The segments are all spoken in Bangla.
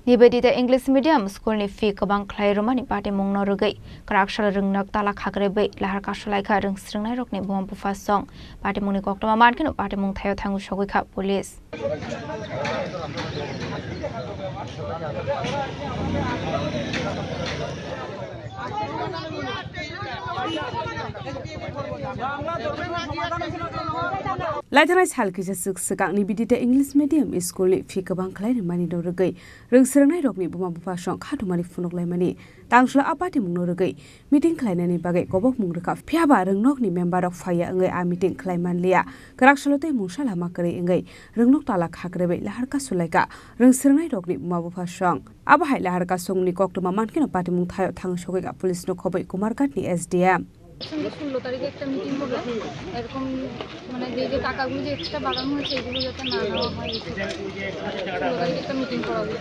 Nibedita English medium school ni fee kabang klai romani pati mong norugai karakshal rungnak tala khagrebe lahar kashalai kha rung sringnai rokni bom pufa song pati mong ni koktama markin pati mong thayo thangu shogoi kha police Laitana salkisa suksak ni bidita English medium school ni fee kabang klai romani norugai rung sringnai rokni bom pufa song khatumari funok laimani tangsla apati mong norugai meeting klainani bagai gobok mong reka phiaba rungnok ni member of faya ngai a meeting klaiman lia karaksalote mungsala makare ngai rungnok tala khagrebe lahar ka sulaika rung sringnai rokni bom pufa song aba hai lahar ka song ni koktoma mankin apati mong thayo thang shogai ka police no khobai kumargat ni SDM 16 তারিখে একটা মিটিং হবে এরকম মানে যে টাকাগুলো যে এক্সট্রা বাড়ানো হয়েছে এগুলো যাতে না নেওয়া হয় 16 তারিখে একটা মিটিং করা হবে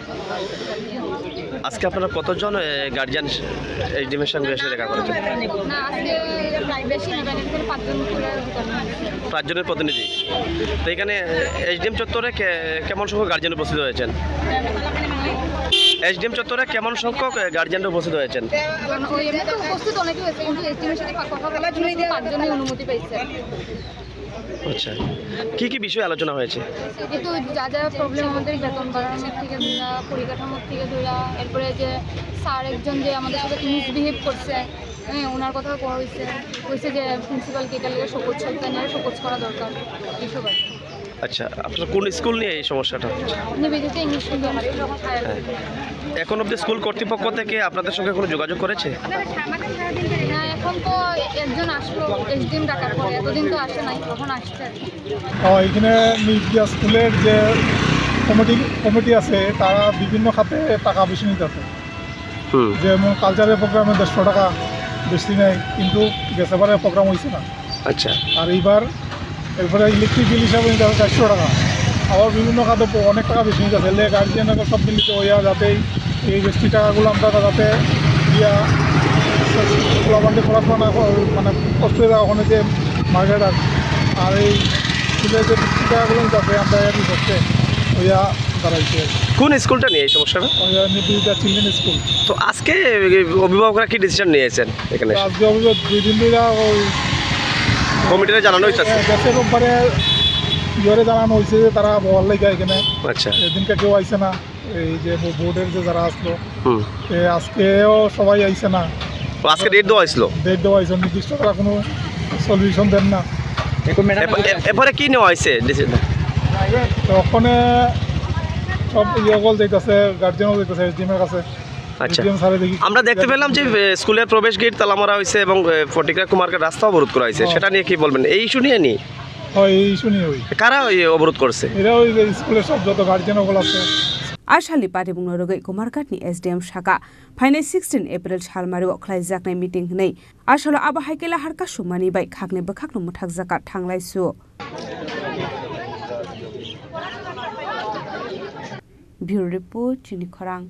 আজকে আপনারা কতজন গার্জিয়ান এসডিএমের সঙ্গে এসে দেখা করেছেন না আজকে প্রায় বেশি না মানে 5 জন করে ঢোকানো 5 জনের প্রতিনিধি তো এখানে এসডিএম চত্বরে কেমন সংখ্যক গার্জিয়ান উপস্থিত হয়েছেন এসডিএম চত্বরে কেমন সংখ্যক গার্জিয়ান উপস্থিত হয়েছেন ওই এমনিতে উপস্থিত অনেকেই হয়েছে কিন্তু এসডিএমের সাথে কথা বলার জন্য 5 জনের অনুমতি পেয়েছে আচ্ছা কি কি বিষয় আলোচনা হয়েছে কিন্তু যা যা প্রবলেম আমাদের বেতন বাড়ানোর থেকে ধরা পরিকাঠামোর থেকে ধরা এরপরে যে স্যার একজন যে আমাদের সাথে মিসবিহেভ করছে হ্যাঁ ওনার কথা কোয়া হয়েছে যে প্রিন্সিপালকে এটা লেগে শোকজ চলতে নিয়ে শোকজ করা দরকার এইসব আর আচ্ছা আপনারা কোন স্কুল নিয়ে এই সমস্যাটা হচ্ছে নিবেদিতা ইংলিশ মিডিয়াম এখন অবধি স্কুল কর্তৃপক্ষ থেকে আপনাদের সঙ্গে কোনো যোগাযোগ করেছে না এখন তো একজন আসলো এসডিএম ডাকার পরে এতদিন তো আসে নাই তখন আসছে এখানে মিডিয়া স্কুলের যে কমিটি আছে তারা বিভিন্ন খাতে টাকা বেশি নিতে আছে যেমন কালচারাল প্রোগ্রামে 150 টাকা বেশি নেয় কিন্তু গেছেবারের প্রোগ্রাম হয়েছে না আচ্ছা আর এরপরে ইলেকট্রিক বিল হিসাবে নিতে হবে 400 টাকা আবার বিভিন্ন খাতে অনেক টাকা বেশি নিতে আছে গার্জিয়ানকে সব মিলিত হইয়া যাতে এই বেশি টাকাগুলো আমরা যাতে দিয়া আমাদের পড়াশোনা মানে কষ্ট হয়ে যাওয়া ওখানে যে মার্কেট আর এই স্কুলের যে টাকাগুলো যাতে আমরা এর করতে হইয়া দাঁড়াইছে কোন স্কুলটা নিয়ে এই সমস্যাটা নিবেদিতা চিলড্রেন স্কুল তো আজকে অভিভাবকরা কি ডিসিশন নিয়েছেন এখানে আজকে অভিভাবক 2 দিন ধরে ওই কমিটিতে জানানো হয়েছে গ্যাসের ব্যাপারে ইয়ে জানানো হয়েছে যে তারা বল লেগে এখানে আচ্ছা এদিনকে কেউ আইছে না এই যে বোর্ডের যে যারা আসলো আজকেও সবাই আইছে না আজকে ডেট দেওয়া হয়েছে নির্দিষ্ট করা কোনো সলিউশন দেন না এরপরে কি নেওয়া হয়েছে ওখানে সব ইয়েগল যাইতেছে গার্জিয়ানও যাইতেছে এসডিএমের কাছে আচ্ছা আমরা দেখতে পেলাম যে স্কুলের প্রবেশ গেট তালা মারা হয়েছে এবং ফটিকা কুমারকে রাস্তা অবরোধ করা হয়েছে সেটা নিয়ে কি বলবেন এই ইস্যু নিয়ে নি এই ইস্যু নিয়ে কারা অবরোধ করছে এরা ওই স্কুলের সব যত গার্জিয়ানগুলো আছে Ashali pati mong norugai kumarkat ni SDM Shaka Phainai 16 April Chalmari Oklai Jaknai meeting nei Ashalo aba haikela harka sumani bai khakne bakhakno muthak zakat thanglai su Bureau report Chini Khorang